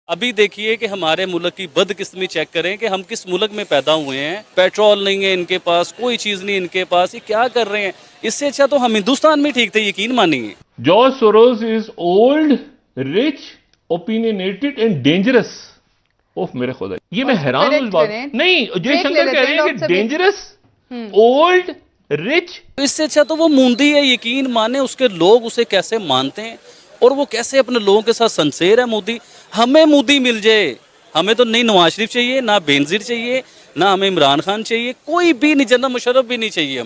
अभी देखिए कि हमारे मुल्क की बदकिस्मती चेक करें कि हम किस मुल्क में पैदा हुए हैं। पेट्रोल नहीं है इनके पास, कोई चीज़ नहीं इनके पास, ये क्या कर रहे हैं। इससे अच्छा तो हम हिंदुस्तान में ठीक थे, यकीन मानिए। George Soros is old, rich, opinionated and dangerous. ओफ मेरे खुदा, ये मैं हैरान हूं इस बात। नहीं, जयशंकर कह रहे हैं कि डेंजरस, ओल्ड, रिच। इससे अच्छा तो वो मूंदी है, यकीन माने। उसके लोग उसे कैसे मानते हैं और वो कैसे अपने लोगों के साथ संसेर है मोदी। हमें मोदी मिल जाए, हमें तो नहीं नवाज शरीफ चाहिए, ना बेनजीर चाहिए, ना हमें इमरान खान चाहिए, कोई भी नहीं, जनरल मुशर्रफ भी नहीं चाहिए।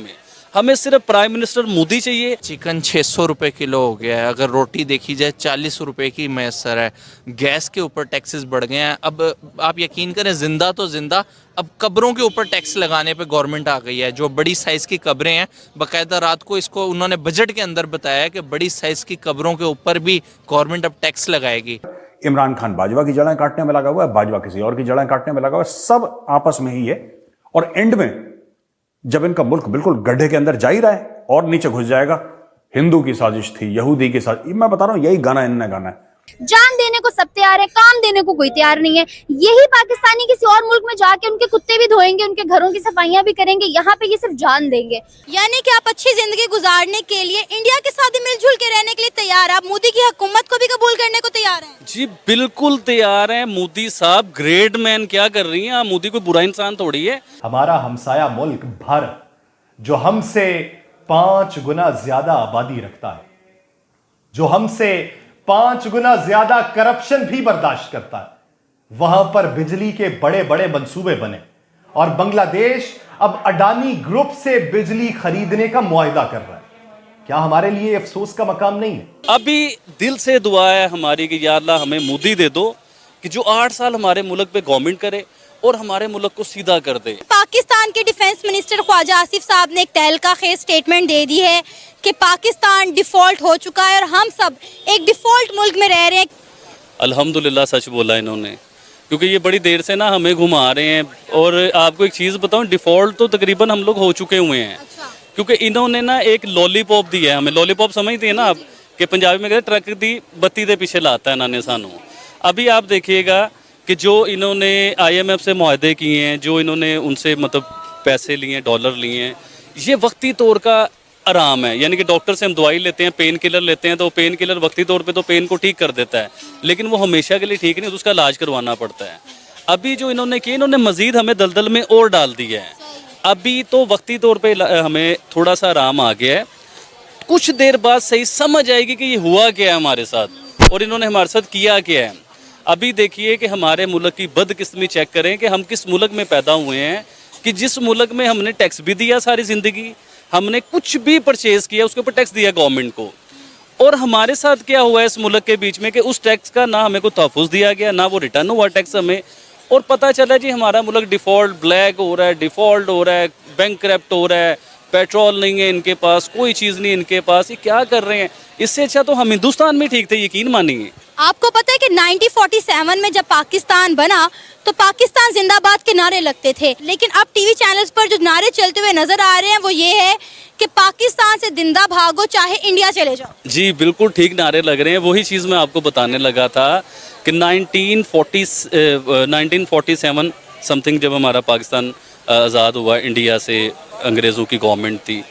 हमें सिर्फ प्राइम मिनिस्टर मोदी चाहिए। चिकन 600 रुपए किलो हो गया है, अगर रोटी देखी जाए 40 रुपए की मैसर है। गैस के ऊपर टैक्सेस बढ़ गए हैं। अब आप यकीन करें, जिंदा तो जिंदा, अब कब्रों के ऊपर टैक्स लगाने पे गवर्नमेंट आ गई है। जो बड़ी साइज़ की कब्रें हैं, बाकायदा रात को इसको उन्होंने बजट के अंदर बताया कि बड़ी साइज़ की कब्रों के ऊपर भी गवर्नमेंट अब टैक्स लगाएगी। इमरान खान बाजवा की जड़ें काटने में लगा हुआ है, बाजवा किसी और की जड़ें काटने में लगा हुआ है, सब आपस में ही है। और एंड में जब इनका मुल्क बिल्कुल गड्ढे के अंदर जा ही रहा है और नीचे घुस जाएगा, हिंदू की साजिश थी, यहूदी की साजिश। मैं बता रहा हूं, यही गाना इनने गाना है। जान देने को सब तैयार है, काम देने को कोई तैयार नहीं है। यही पाकिस्तानी किसी और मुल्क में जाके उनके कुत्ते भी धोएंगे, उनके घरों की सफाइयां भी करेंगे। यहाँ पे ये सिर्फ जान देंगे। यानी कि आप अच्छी जिंदगी गुजारने के लिए इंडिया के साथ ही मिलजुल के रहने के लिए तैयार है। आप मोदी की हुकूमत को भी कबूल करने को तैयार हैं? जी बिल्कुल तैयार हैं। मोदी साहब ग्रेट मैन क्या कर रही हैं। मोदी कोई बुरा इंसान थोड़ी है। हमारा हमसाया मुल्क भारत, जो हमसे 5 गुना ज्यादा आबादी रखता है, जो हमसे 5 गुना ज्यादा करप्शन भी बर्दाश्त करता है, वहां पर बिजली के बड़े बड़े मंसूबे बने और बांग्लादेश अब अडानी ग्रुप से बिजली खरीदने का मुआहिदा कर रहा है। क्या हमारे लिए अफसोस का मकाम नहीं है? अभी दिल से दुआ है हमारी कि या अल्लाह हमें मोदी दे दो कि जो 8 साल हमारे मुल्क पे गवर्नमेंट करे और हमारे मुल्क को सीधा कर दे। पाकिस्तान के डिफेंस मिनिस्टर ख्वाजा आसिफ साहब ने एक तहलका खेज स्टेटमेंट दे दी है कि पाकिस्तान डिफॉल्ट हो चुका है और हम सब एक डिफॉल्ट मुल्क में रह रहे हैं। अल्हम्दुलिल्लाह सच बोला इन्होंने, क्योंकि ये बड़ी देर से ना हमें घुमा रहे हैं। और आपको एक चीज़ बताऊं, डिफॉल्ट तो तकरीबन हम लोग हो चुके हुए हैं। क्योंकि इन्होंने ना एक लॉलीपॉप दिया है हमें। लॉलीपॉप समझते हैं ना आप, कि पंजाबी में कहते ट्रक दी बत्ती दे पीछे लाता है इन्होंने सानू। अभी आप देखिएगा कि जो इन्होंने IMF से मुआहदे किए हैं, जो इन्होंने उनसे मतलब पैसे लिए हैं, डॉलर लिए हैं, ये वक्ती तौर का आराम है। यानी कि डॉक्टर से हम दवाई लेते हैं, पेन किलर लेते हैं, तो पेन किलर वक्ती तौर पे तो पेन को ठीक कर देता है, लेकिन वो हमेशा के लिए ठीक नहीं, तो उसका इलाज करवाना पड़ता है। अभी जो इन्होंने किया, इन्होंने मज़ीद हमें दलदल में और डाल दिया है। अभी तो वक्ती तौर पे हमें थोड़ा सा आराम आ गया है, कुछ देर बाद सही समझ आएगी कि ये हुआ क्या है हमारे साथ और इन्होंने हमारे साथ किया क्या है। अभी देखिए कि हमारे मुल्क की बदकिस्मती चेक करें कि हम किस मुल्क में पैदा हुए हैं, कि जिस मुल्क में हमने टैक्स भी दिया सारी ज़िंदगी, हमने कुछ भी परचेज़ किया उसके ऊपर टैक्स दिया गवर्नमेंट को। और हमारे साथ क्या हुआ है इस मुल्क के बीच में कि उस टैक्स का ना हमें कोई तहफ़्फ़ुज़ दिया गया, ना वो रिटर्न हुआ टैक्स हमें। और पता चला जी हमारा मुल्क डिफ़ॉल्ट ब्लैक हो रहा है, डिफ़ॉल्ट हो रहा है, बैंकक्रप्ट हो रहा है, पेट्रोल नहीं है इनके पास, कोई चीज़ नहीं इनके पास, ये क्या कर रहे हैं। इससे अच्छा तो हम हिंदुस्तान में ठीक थे, यकीन मानिए। आपको पता है कि 1947 में जब पाकिस्तान बना तो पाकिस्तान जिंदाबाद के नारे लगते थे, लेकिन अब टीवी चैनल्स पर जो नारे चलते हुए नजर आ रहे हैं वो ये है कि पाकिस्तान से जिंदा भागो चाहे इंडिया चले जाओ। जी बिल्कुल ठीक नारे लग रहे हैं। वही चीज़ मैं आपको बताने लगा था कि 1947 समथिंग जब हमारा पाकिस्तान आज़ाद हुआ इंडिया से, अंग्रेज़ों की गवर्नमेंट थी।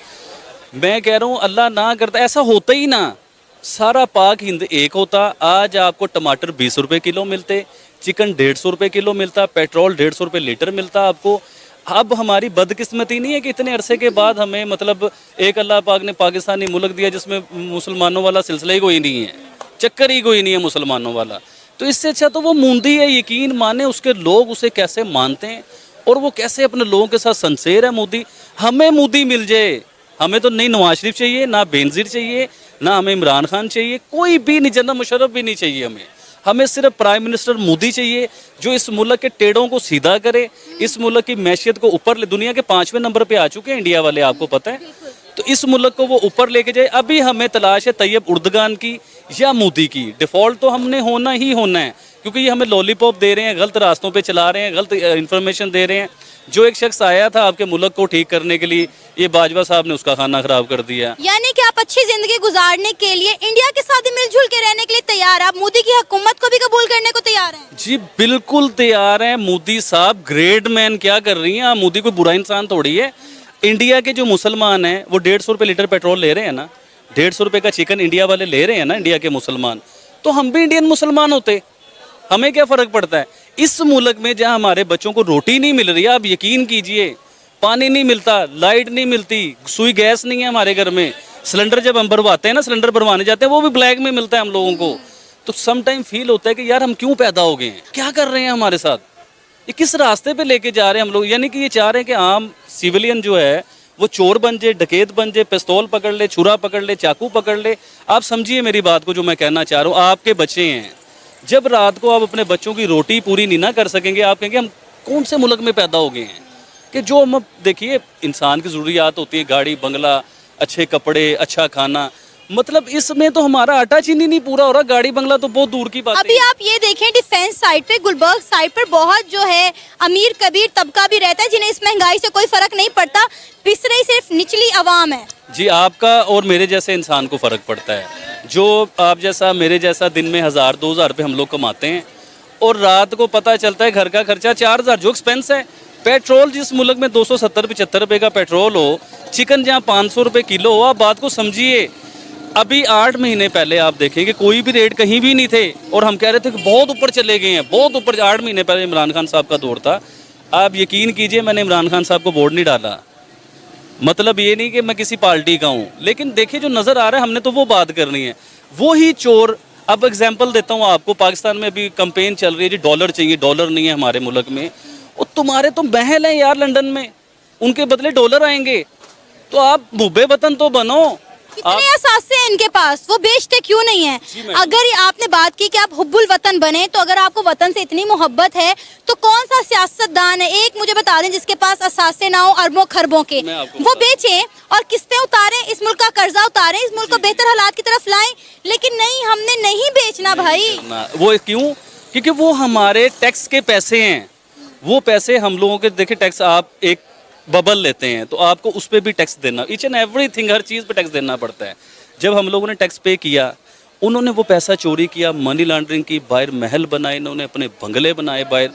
मैं कह रहा हूँ अल्लाह ना करता ऐसा होता ही ना, सारा पाक हिंद एक होता। आज आपको टमाटर 20 रुपये किलो मिलते, चिकन 150 रुपये किलो मिलता, पेट्रोल 150 रुपये लीटर मिलता आपको। अब हमारी बदकिस्मती नहीं है कि इतने अरसे के बाद हमें मतलब एक अल्लाह पाक ने पाकिस्तानी मुल्क दिया जिसमें मुसलमानों वाला सिलसिला ही कोई नहीं है, चक्कर ही कोई नहीं है मुसलमानों वाला। तो इससे अच्छा तो वो मूंदी है, यकीन माने। उसके लोग उसे कैसे मानते हैं और वो कैसे अपने लोगों के साथ संसेर है मोदी। हमें मोदी मिल जाए, हमें तो नहीं नवाज शरीफ चाहिए, ना बेनजीर चाहिए, ना हमें इमरान खान चाहिए, कोई भी नहीं, जनरल मुशर्रफ भी नहीं चाहिए हमें सिर्फ प्राइम मिनिस्टर मोदी चाहिए जो इस मुल्क के टेढ़ों को सीधा करे, इस मुल्क की मैशियत को ऊपर ले। दुनिया के 5वें नंबर पे आ चुके हैं इंडिया वाले, आपको पता है। तो इस मुल्क को वो ऊपर लेके जाए। अभी हमें तलाश है तैयब उर्दगान की या मोदी की। डिफ़ॉल्ट तो हमने होना ही होना है, क्योंकि ये हमें लॉलीपॉप दे रहे हैं, गलत रास्तों पे चला रहे हैं, गलत इन्फॉर्मेशन दे रहे हैं। जो एक शख्स आया था आपके मुल्क को ठीक करने के लिए, ये बाजवा साहब ने उसका खाना खराब कर दिया। यानी कि आप अच्छी जिंदगी गुजारने के लिए इंडिया के साथ ही मिलजुल के रहने के लिए तैयार, आप मोदी की हुकूमत को भी कबूल करने को तैयार हैं? जी बिल्कुल तैयार हैं मोदी साहब, ग्रेट मैन। क्या कर रही हैं आप? मोदी कोई बुरा इंसान थोड़ी है। इंडिया के जो मुसलमान हैं वो 150 रुपये लीटर पेट्रोल ले रहे हैं ना, 150 रुपये का चिकन इंडिया वाले ले रहे हैं ना, इंडिया के मुसलमान। तो हम भी इंडियन मुसलमान होते, हमें क्या फ़र्क पड़ता है? इस मुल्क में जहाँ हमारे बच्चों को रोटी नहीं मिल रही है, आप यकीन कीजिए, पानी नहीं मिलता, लाइट नहीं मिलती, सुई गैस नहीं है हमारे घर में, सिलेंडर जब हम भरवाते हैं ना, सिलेंडर भरवाने जाते हैं वो भी ब्लैक में मिलता है हम लोगों को। तो सम टाइम फील होता है कि यार हम क्यों पैदा हो गए हैं, क्या कर रहे हैं हमारे साथ, ये किस रास्ते पे लेके जा रहे हैं हम लोग। यानी कि ये चाह रहे हैं कि आम सिविलियन जो है वो चोर बन जाए, डकैत बन जाए, पिस्तौल पकड़ ले, छुरा पकड़ ले, चाकू पकड़ ले। आप समझिए मेरी बात को, जो मैं कहना चाह रहा हूँ। आपके बच्चे हैं, जब रात को आप अपने बच्चों की रोटी पूरी नहीं ना कर सकेंगे, आप कहेंगे हम कौन से मुल्क में पैदा हो गए हैं। कि जो हम देखिए इंसान की ज़रूरियात होती है, गाड़ी बंगला, अच्छे कपड़े, अच्छा खाना, मतलब इसमें तो हमारा आटा चीनी नहीं पूरा हो रहा, गाड़ी बंगला तो बहुत दूर की बात है। अभी आप ये देखें डिफेंस साइड पे, गुलबर्ग साइड पर बहुत जो है अमीर कबीर तबका भी रहता है जिन्हें इस महंगाई से कोई फर्क नहीं पड़ता, पिस रही सिर्फ निचली आवाम है। जी आपका और मेरे जैसे इंसान को फ़र्क पड़ता है। जो आप जैसा मेरे जैसा दिन में 1000-2000 रुपये हम लोग कमाते हैं और रात को पता चलता है घर का खर्चा 4000, जो एक्सपेंस है। पेट्रोल जिस मुल्क में 270-75 रुपये का पेट्रोल हो, चिकन जहाँ 500 रुपये किलो हो, आप बात को समझिए। अभी 8 महीने पहले आप देखेंगे कोई भी रेट कहीं भी नहीं थे और हम कह रहे थे कि बहुत ऊपर चले गए हैं, बहुत ऊपर। 8 महीने पहले इमरान खान साहब का दौर था। आप यकीन कीजिए मैंने इमरान खान साहब को वोट नहीं डाला, मतलब ये नहीं कि मैं किसी पार्टी का हूँ, लेकिन देखिए जो नज़र आ रहा है हमने तो वो बात करनी है। वो ही चोर, अब एग्जांपल देता हूँ आपको, पाकिस्तान में अभी कैंपेन चल रही है जी, डॉलर चाहिए, डॉलर नहीं है हमारे मुल्क में। और तुम्हारे तो महल हैं यार लंदन में, उनके बदले डॉलर आएंगे, तो आप मुब्बे वतन तो बनो। कितने असासे हैं इनके पास, वो बेचते क्यों नहीं है? अगर ये आपने बात की कि आप हुब्बुल वतन बने, तो अगर आपको वतन से इतनी मोहब्बत है तो कौन सा सियासतदान है, एक मुझे बता दें, जिसके पास असासे ना हो अरबों खरबों के, वो बेचें और किस्तें उतारें, इस मुल्क का कर्जा उतारें, इस मुल्क को बेहतर हालात की तरफ लाएं। लेकिन नहीं, हमने नहीं बेचना भाई। वो क्यों? क्योंकि वो हमारे टैक्स के पैसे हैं, वो पैसे हम लोगों के। देखिए टैक्स, आप एक बबल लेते हैं तो आपको उस पर भी टैक्स देना, ईच एंड एवरीथिंग, हर चीज़ पे टैक्स देना पड़ता है। जब हम लोगों ने टैक्स पे किया, उन्होंने वो पैसा चोरी किया, मनी लॉन्ड्रिंग की, बाहर महल बनाए, इन्होंने अपने बंगले बनाए बाहर।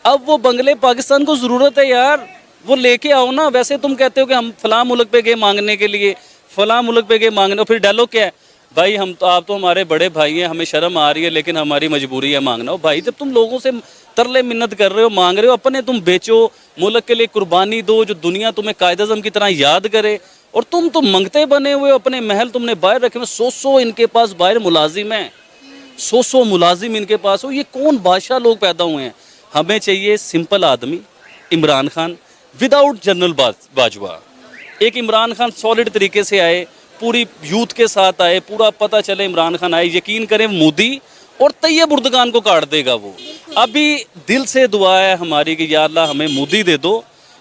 अब वो बंगले पाकिस्तान को ज़रूरत है यार, वो लेके आओ ना। वैसे तुम कहते हो कि हम फलां मुल्क पे गए मांगने के लिए, फलां मुल्क पे गए मांगने, फिर डायलॉग क्या है भाई, हम तो, आप तो हमारे बड़े भाई हैं, हमें शर्म आ रही है लेकिन हमारी मजबूरी है मांगना। भाई जब तुम लोगों से तरले मिन्नत कर रहे हो, मांग रहे हो, अपने तुम बेचो, मुल्क के लिए कुर्बानी दो, जो दुनिया तुम्हें कायद-ए-आज़म की तरह याद करे। और तुम तो मंगते बने हुए हो, अपने महल तुमने बाहर रखे हुए, 100 इनके पास बाहर मुलाजिम हैं, 100 मुलाजिम इनके पास हो। ये कौन बादशाह लोग पैदा हुए हैं? हमें चाहिए सिंपल आदमी, इमरान खान विदाउट जनरल बाजवा। एक इमरान खान सॉलिड तरीके से आए, पूरी यूथ के साथ आए, पूरा पता चले इमरान खान आए, यकीन करें मोदी और तैयब उर्दगान को काट देगा वो। अभी दिल से दुआ है हमारी कि या अल्लाह हमें मोदी दे दो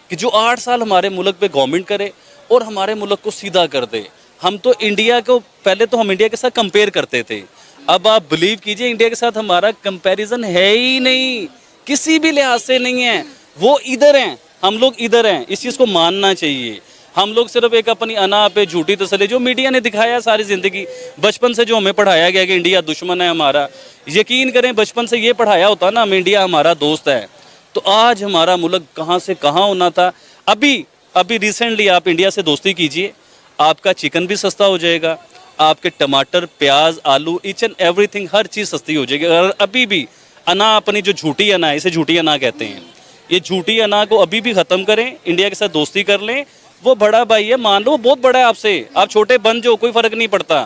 कि जो 8 साल हमारे मुल्क पे गवर्नमेंट करे और हमारे मुल्क को सीधा कर दे। हम तो इंडिया को, पहले तो हम इंडिया के साथ कंपेयर करते थे, अब आप बिलीव कीजिए इंडिया के साथ हमारा कंपैरिजन है ही नहीं, किसी भी लिहाज से नहीं है। वो इधर हैं, हम लोग इधर हैं, इस चीज़ को मानना चाहिए। हम लोग सिर्फ एक अपनी अना पे झूठी तसल्ली, जो मीडिया ने दिखाया सारी ज़िंदगी, बचपन से जो हमें पढ़ाया गया कि इंडिया दुश्मन है हमारा, यकीन करें बचपन से ये पढ़ाया होता ना हम इंडिया हमारा दोस्त है, तो आज हमारा मुल्क कहाँ से कहाँ होना था। अभी रिसेंटली आप इंडिया से दोस्ती कीजिए, आपका चिकन भी सस्ता हो जाएगा, आपके टमाटर, प्याज, आलू, ईच एंड एवरीथिंग, हर चीज़ सस्ती हो जाएगी। अगर अभी भी अना, अपनी जो झूठी अना है, इसे झूठी अना कहते हैं, ये झूठी अना को अभी भी ख़त्म करें, इंडिया के साथ दोस्ती कर लें। वो बड़ा भाई है, मान लो वो बहुत बड़ा है आपसे, आप छोटे बन जाओ, कोई फ़र्क नहीं पड़ता।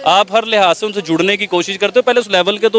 आप हर लिहाज से उनसे जुड़ने की कोशिश करते हो, पहले उस लेवल के तो